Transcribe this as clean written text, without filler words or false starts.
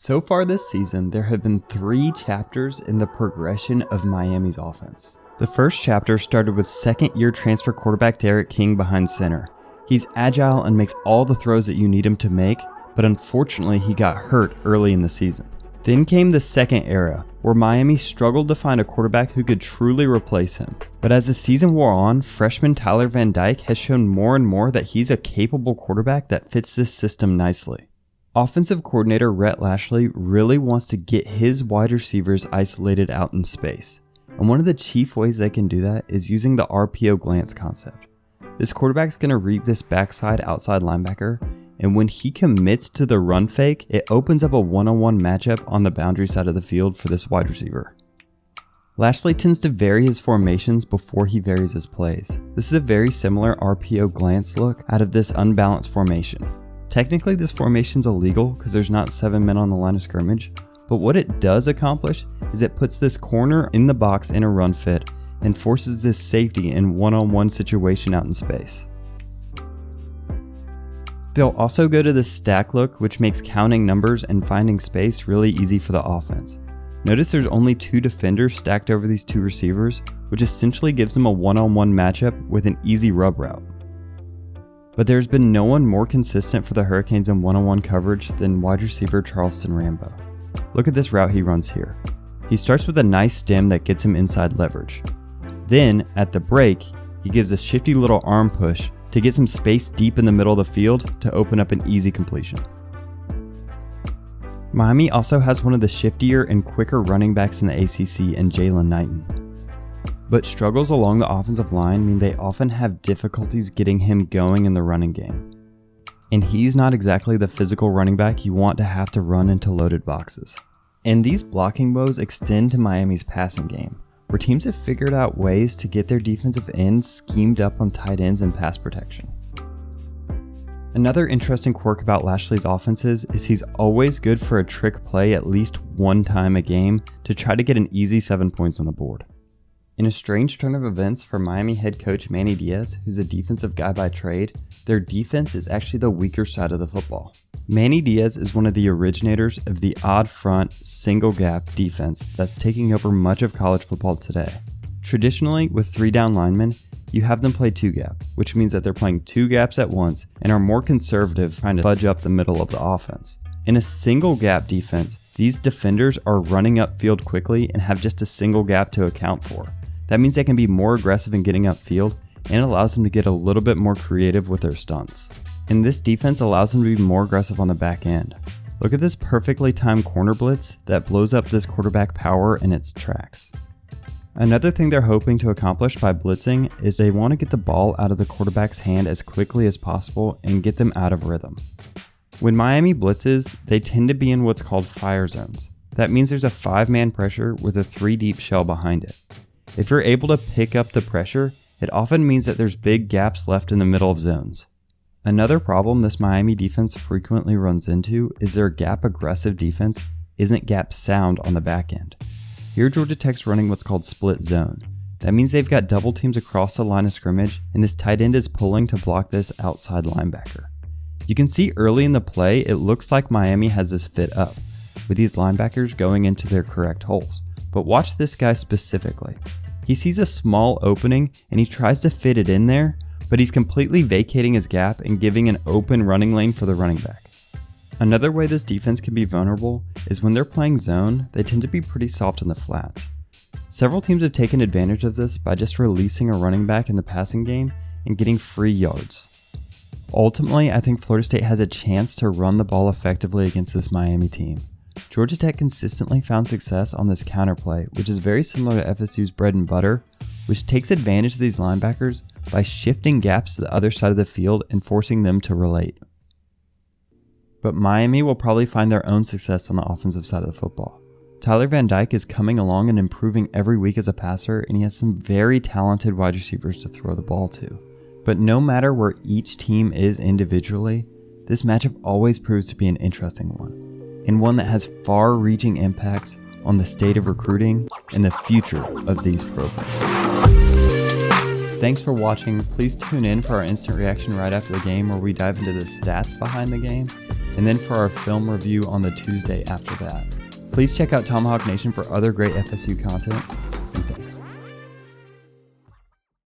So far this season, there have been 3 chapters in the progression of Miami's offense. The first chapter started with second-year transfer quarterback Derek King behind center. He's agile and makes all the throws that you need him to make, but unfortunately he got hurt early in the season. Then came the second era, where Miami struggled to find a quarterback who could truly replace him. But as the season wore on, freshman Tyler Van Dyke has shown more and more that he's a capable quarterback that fits this system nicely. Offensive coordinator Rhett Lashlee really wants to get his wide receivers isolated out in space. And one of the chief ways they can do that is using the RPO glance concept. This quarterback's going to read this backside outside linebacker, and when he commits to the run fake, it opens up a one-on-one matchup on the boundary side of the field for this wide receiver. Lashlee tends to vary his formations before he varies his plays. This is a very similar RPO glance look out of this unbalanced formation. Technically, this formation's illegal because there's not 7 men on the line of scrimmage, but what it does accomplish is it puts this corner in the box in a run fit and forces this safety in one-on-one situation out in space. They'll also go to the stack look, which makes counting numbers and finding space really easy for the offense. Notice there's only 2 defenders stacked over these 2 receivers, which essentially gives them a one-on-one matchup with an easy rub route. But there's been no one more consistent for the Hurricanes in one-on-one coverage than wide receiver Charleston Rambo. Look at this route he runs here. He starts with a nice stem that gets him inside leverage. Then, at the break, he gives a shifty little arm push to get some space deep in the middle of the field to open up an easy completion. Miami also has one of the shiftier and quicker running backs in the ACC in Jaylan Knighton. But struggles along the offensive line mean they often have difficulties getting him going in the running game. And he's not exactly the physical running back you want to have to run into loaded boxes. And these blocking woes extend to Miami's passing game, where teams have figured out ways to get their defensive ends schemed up on tight ends and pass protection. Another interesting quirk about Lashlee's offenses is he's always good for a trick play at least one time a game to try to get an easy 7 points on the board. In a strange turn of events for Miami head coach Manny Diaz, who's a defensive guy by trade, their defense is actually the weaker side of the football. Manny Diaz is one of the originators of the odd front, single gap defense that's taking over much of college football today. Traditionally, with 3 down linemen, you have them play 2 gap, which means that they're playing 2 gaps at once and are more conservative trying to fudge up the middle of the offense. In a single gap defense, these defenders are running upfield quickly and have just a single gap to account for. That means they can be more aggressive in getting upfield and allows them to get a little bit more creative with their stunts. And this defense allows them to be more aggressive on the back end. Look at this perfectly timed corner blitz that blows up this quarterback power in its tracks. Another thing they're hoping to accomplish by blitzing is they want to get the ball out of the quarterback's hand as quickly as possible and get them out of rhythm. When Miami blitzes, they tend to be in what's called fire zones. That means there's a 5-man pressure with a 3 deep shell behind it. If you're able to pick up the pressure, it often means that there's big gaps left in the middle of zones. Another problem this Miami defense frequently runs into is their gap aggressive defense isn't gap sound on the back end. Here Georgia Tech's running what's called split zone. That means they've got double teams across the line of scrimmage and this tight end is pulling to block this outside linebacker. You can see early in the play it looks like Miami has this fit up, with these linebackers going into their correct holes. But watch this guy specifically. He sees a small opening and he tries to fit it in there, but he's completely vacating his gap and giving an open running lane for the running back. Another way this defense can be vulnerable is when they're playing zone, they tend to be pretty soft in the flats. Several teams have taken advantage of this by just releasing a running back in the passing game and getting free yards. Ultimately, I think Florida State has a chance to run the ball effectively against this Miami team. Georgia Tech consistently found success on this counterplay, which is very similar to FSU's bread and butter, which takes advantage of these linebackers by shifting gaps to the other side of the field and forcing them to relate. But Miami will probably find their own success on the offensive side of the football. Tyler Van Dyke is coming along and improving every week as a passer, and he has some very talented wide receivers to throw the ball to. But no matter where each team is individually, this matchup always proves to be an interesting one, and one that has far-reaching impacts on the state of recruiting and the future of these programs. Thanks for watching. Please tune in for our instant reaction right after the game where we dive into the stats behind the game. and then for our film review on the Tuesday after that. Please check out Tomahawk Nation for other great FSU content, and thanks.